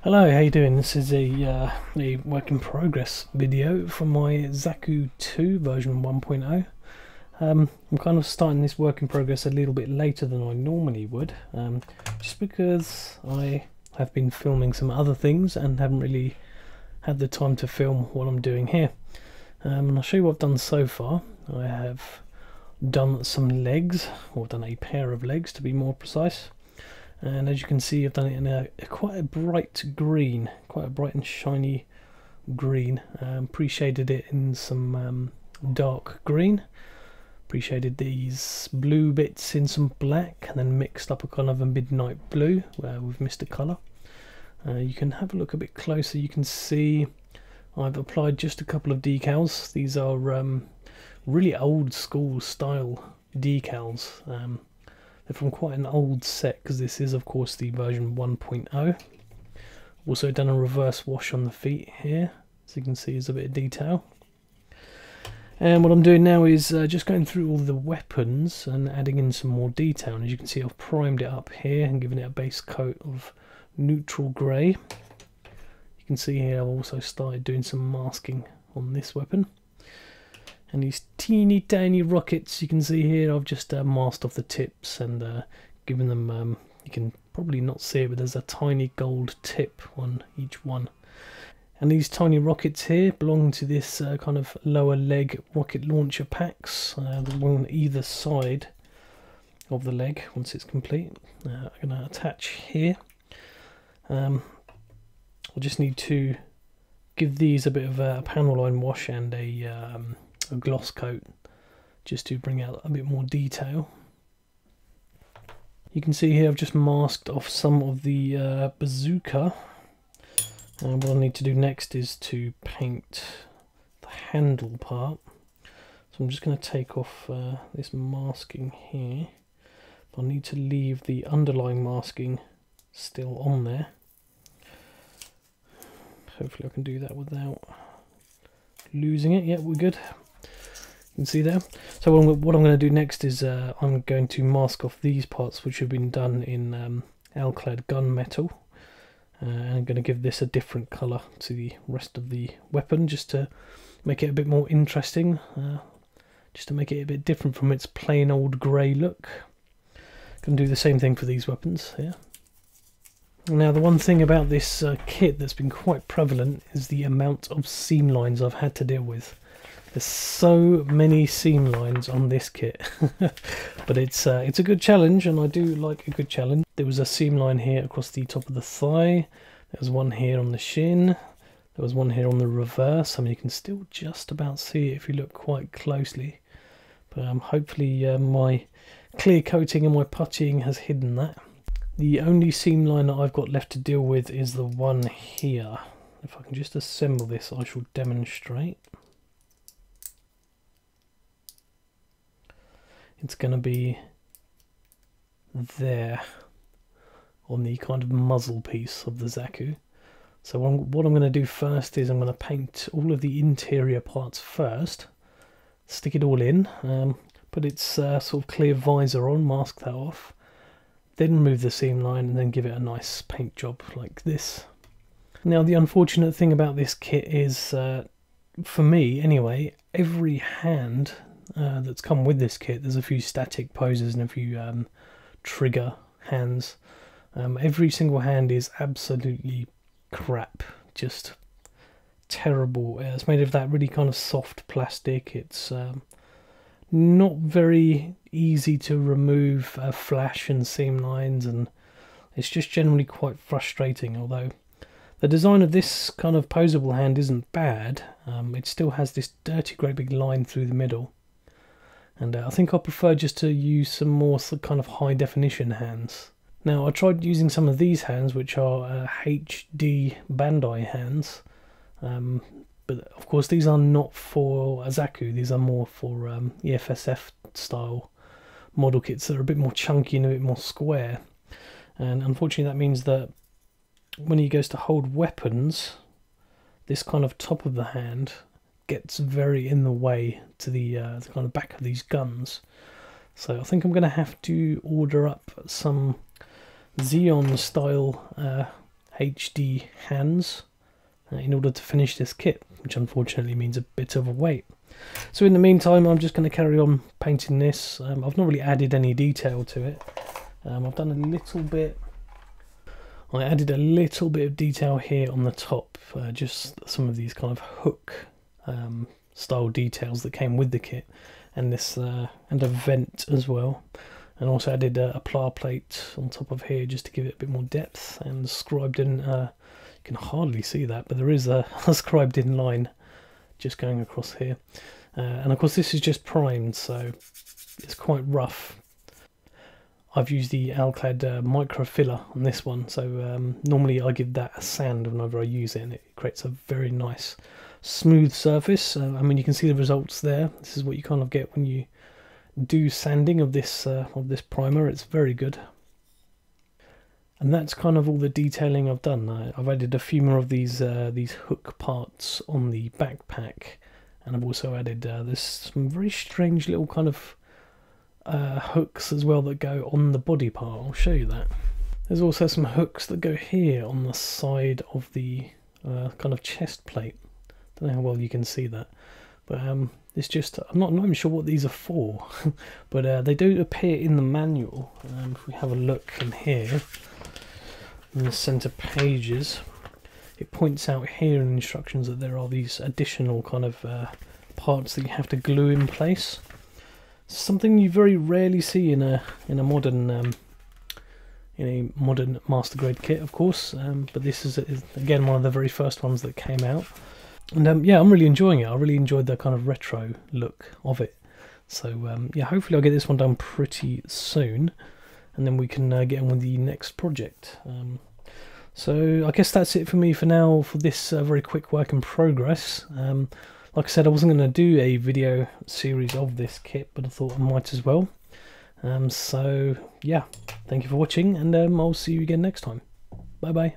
Hello, how you doing? This is a work in progress video from my Zaku II version 1.0. I'm kind of starting this work in progress a little bit later than I normally would, just because I have been filming some other things and haven't really had the time to film what I'm doing here. And I'll show you what I've done so far. I have done some legs, or I've done a pair of legs to be more precise. And as you can see, I've done it in a quite a bright green, quite a bright and shiny green. Pre-shaded it in some dark green. Pre-shaded these blue bits in some black, and then mixed up a kind of a midnight blue with Mr. Colour. You can have a look a bit closer. You can see I've applied just a couple of decals. These are really old school style decals. They're from quite an old set, because this is of course the version 1.0. Also done a reverse wash on the feet here, so you can see there's a bit of detail. And what I'm doing now is just going through all the weapons and adding in some more detail. And as you can see, I've primed it up here and given it a base coat of neutral grey. You can see here I've also started doing some masking on this weapon. And these teeny tiny rockets, you can see here, I've just masked off the tips and given them, you can probably not see it, but there's a tiny gold tip on each one. And these tiny rockets here belong to this kind of lower leg rocket launcher packs, the one on either side of the leg once it's complete. I'm going to attach here. I just need to give these a bit of a panel line wash and a gloss coat, just to bring out a bit more detail. You can see here I've just masked off some of the bazooka, and what I need to do next is to paint the handle part. So I'm just going to take off this masking here, but I need to leave the underlying masking still on there. Hopefully I can do that without losing it. Yeah, we're good. You can see there. So what I'm going to do next is I'm going to mask off these parts, which have been done in alclad gunmetal, and I'm going to give this a different colour to the rest of the weapon, just to make it a bit more interesting, just to make it a bit different from its plain old grey look. Going to do the same thing for these weapons here. Now, the one thing about this kit that's been quite prevalent is the amount of seam lines I've had to deal with. There's so many seam lines on this kit, but it's a good challenge, and I do like a good challenge. There was a seam line here across the top of the thigh. There was one here on the shin. There was one here on the reverse. I mean, you can still just about see it if you look quite closely, but hopefully my clear coating and my puttying has hidden that. The only seam line that I've got left to deal with is the one here. If I can just assemble this, I shall demonstrate. It's going to be there on the kind of muzzle piece of the Zaku. So what I'm going to do first is I'm going to paint all of the interior parts first, stick it all in, put its sort of clear visor on, mask that off, then remove the seam line and then give it a nice paint job like this. Now, the unfortunate thing about this kit is, for me anyway, every hand that's come with this kit, there's a few static poses and a few trigger hands. Every single hand is absolutely crap, just terrible. It's made of that really kind of soft plastic. It's not very easy to remove flash and seam lines, and it's just generally quite frustrating. Although the design of this kind of posable hand isn't bad, it still has this dirty great big line through the middle. And I think I prefer just to use some more kind of high definition hands. Now, I tried using some of these hands, which are HD bandai hands, but of course these are not for a Zaku. These are more for EFSF style model kits that are a bit more chunky and a bit more square. And unfortunately that means that when he goes to hold weapons, this kind of top of the hand gets very in the way to the kind of back of these guns. So I think I'm going to have to order up some Xeon style HD hands in order to finish this kit, which unfortunately means a bit of a wait. So in the meantime, I'm just going to carry on painting this. I've not really added any detail to it. I've done a little bit. I added a little bit of detail here on the top, just some of these kind of hook style details that came with the kit, and this and a vent as well, and also added a plar plate on top of here just to give it a bit more depth, and scribed in. You can hardly see that, but there is a scribed in line just going across here, and of course this is just primed, so it's quite rough. I've used the Alclad micro filler on this one, so normally I give that a sand whenever I use it, and it creates a very nice smooth surface. I mean, you can see the results there. This is what you kind of get when you do sanding of this primer. It's very good. And that's kind of all the detailing I've done. I've added a few more of these hook parts on the backpack, and I've also added there's some very strange little kind of hooks as well that go on the body part. I'll show you that. There's also some hooks that go here on the side of the kind of chest plate. Don't know how well you can see that, but it's just, I'm not even sure what these are for, but they do appear in the manual. If we have a look in here in the center pages, it points out here in instructions that there are these additional kind of parts that you have to glue in place. Something you very rarely see in a modern master grade kit, of course, but this is again one of the very first ones that came out, and yeah, I'm really enjoying it. I really enjoyed the kind of retro look of it. So yeah, hopefully I'll get this one done pretty soon, and then we can get on with the next project. So I guess that's it for me for now for this very quick work in progress. Like I said, I wasn't going to do a video series of this kit, but I thought I might as well. So yeah, thank you for watching, and I'll see you again next time. Bye bye.